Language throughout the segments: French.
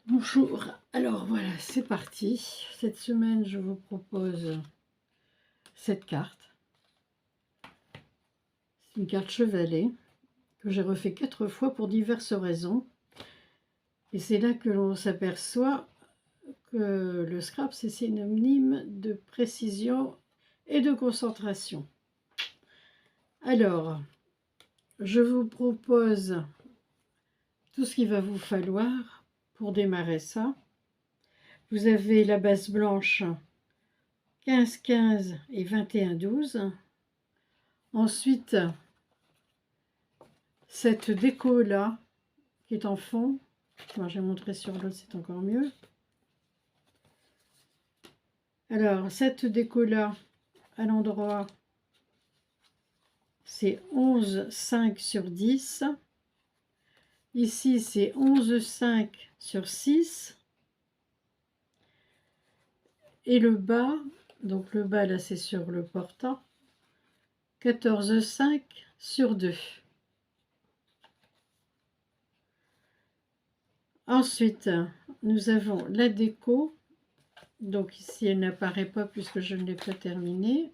Bonjour, alors voilà, c'est parti. Cette semaine, je vous propose cette carte. C'est une carte chevalet que j'ai refait 4 fois pour diverses raisons. Et c'est là que l'on s'aperçoit que le scrap, c'est synonyme de précision et de concentration. Alors, je vous propose tout ce qu'il va vous falloir pour démarrer ça. Vous avez la base blanche 15-15 et 21-12. Ensuite, cette déco-là, qui est en fond, moi j'ai montré sur l'autre, c'est encore mieux. Alors, cette déco-là, à l'endroit, c'est 11,5 sur 10. Ici, c'est 11,5 sur 6. Et le bas, donc le bas, là, c'est sur le portant, 14,5 sur 2. Ensuite, nous avons la déco. Donc ici, elle n'apparaît pas puisque je ne l'ai pas terminée.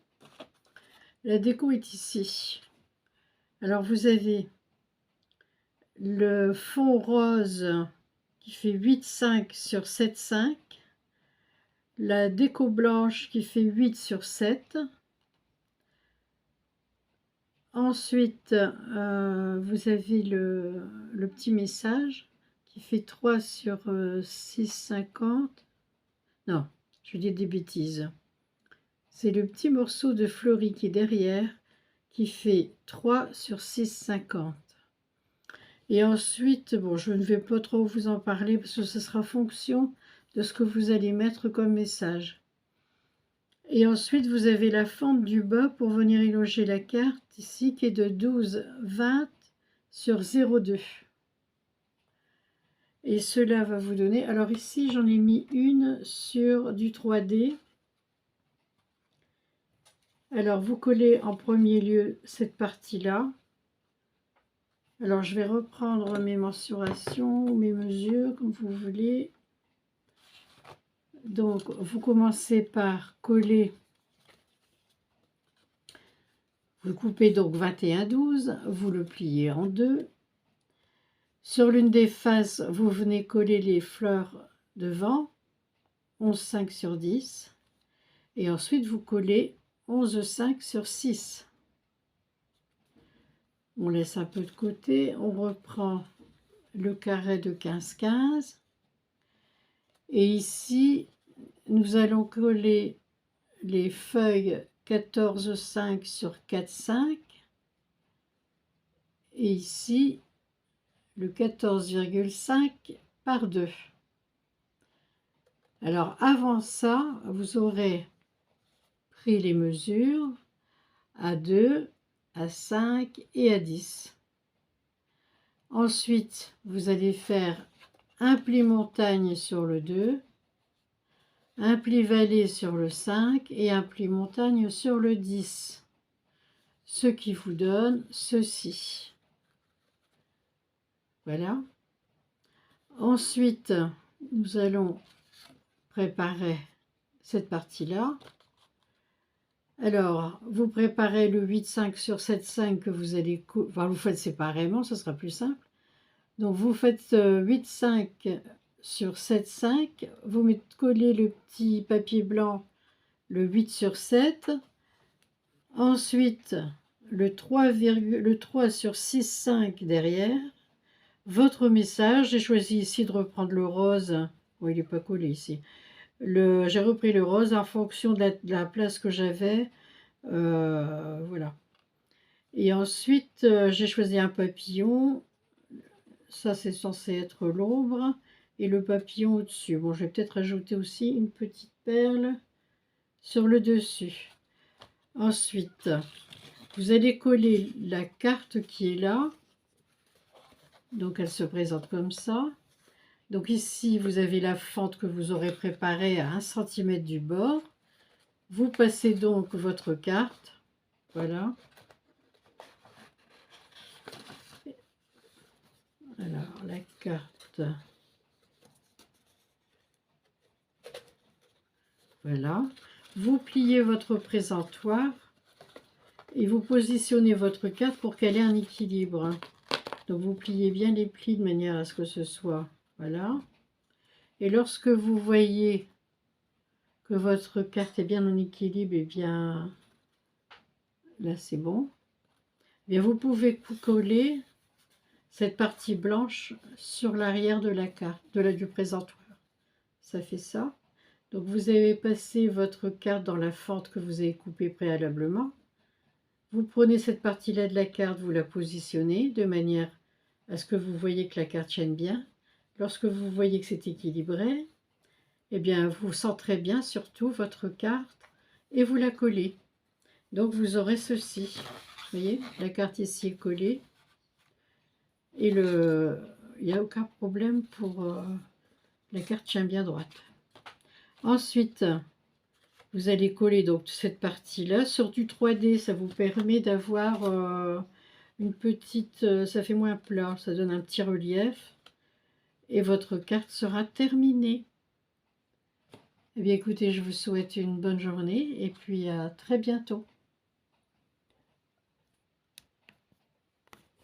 La déco est ici. Alors, vous avez le fond rose qui fait 8,5 sur 7,5. La déco blanche qui fait 8 sur 7. Ensuite, vous avez le petit message qui fait 3 sur 6,50. Non, je dis des bêtises. C'est le petit morceau de fleuri qui est derrière qui fait 3 sur 6,50. Et ensuite, bon, je ne vais pas trop vous en parler parce que ce sera fonction de ce que vous allez mettre comme message. Et ensuite, vous avez la fente du bas pour venir y loger la carte ici qui est de 12,20 sur 0,2. Et cela va vous donner, alors ici j'en ai mis une sur du 3D. Alors vous collez en premier lieu cette partie-là. Alors je vais reprendre mes mensurations ou mes mesures comme vous voulez. Donc vous commencez par coller, vous coupez donc 21,12, vous le pliez en deux. Sur l'une des faces, vous venez coller les fleurs devant, 11,5 sur 10. Et ensuite vous collez 11,5 sur 6. On laisse un peu de côté, on reprend le carré de 15-15. Et ici, nous allons coller les feuilles 14,5 sur 4,5. Et ici, le 14,5 par 2. Alors, avant ça, vous aurez pris les mesures à 2, à 5 et à 10. Ensuite, vous allez faire un pli montagne sur le 2, un pli vallée sur le 5 et un pli montagne sur le 10. Ce qui vous donne ceci. Voilà. Ensuite, nous allons préparer cette partie-là. Alors, vous préparez le 8,5 sur 7,5 que vous allez... Enfin, vous faites séparément, ce sera plus simple. Donc, vous faites 8,5 sur 7,5. Vous collez le petit papier blanc, le 8 sur 7. Ensuite, le 3 sur 6,5 derrière. Votre message, j'ai choisi ici de reprendre le rose. Bon, il n'est pas collé ici. J'ai repris le rose en fonction de la place que j'avais. Voilà. Et ensuite, j'ai choisi un papillon. Ça, c'est censé être l'ombre. Et le papillon au-dessus. Bon, je vais peut-être ajouter aussi une petite perle sur le dessus. Ensuite, vous allez coller la carte qui est là. Donc, elle se présente comme ça. Donc ici, vous avez la fente que vous aurez préparée à 1 cm du bord. Vous passez donc votre carte. Voilà. Alors, la carte Voilà. Vous pliez votre présentoir et vous positionnez votre carte pour qu'elle ait un équilibre. Donc vous pliez bien les plis de manière à ce que ce soit, voilà. Et lorsque vous voyez que votre carte est bien en équilibre, et bien là c'est bon, et bien vous pouvez coller cette partie blanche sur l'arrière de la carte, du présentoir. Ça fait ça. Donc vous avez passé votre carte dans la fente que vous avez coupée préalablement. Vous prenez cette partie-là de la carte, vous la positionnez de manière à ce que vous voyez que la carte tienne bien. Lorsque vous voyez que c'est équilibré, eh bien vous centrez bien surtout votre carte et vous la collez. Donc vous aurez ceci. Vous voyez, la carte ici est collée et il n'y a aucun problème pour la carte tient bien droite. Ensuite, vous allez coller donc cette partie-là sur du 3D. Ça vous permet d'avoir une petite, ça fait moins plat, ça donne un petit relief et votre carte sera terminée. Eh bien écoutez, je vous souhaite une bonne journée et puis à très bientôt.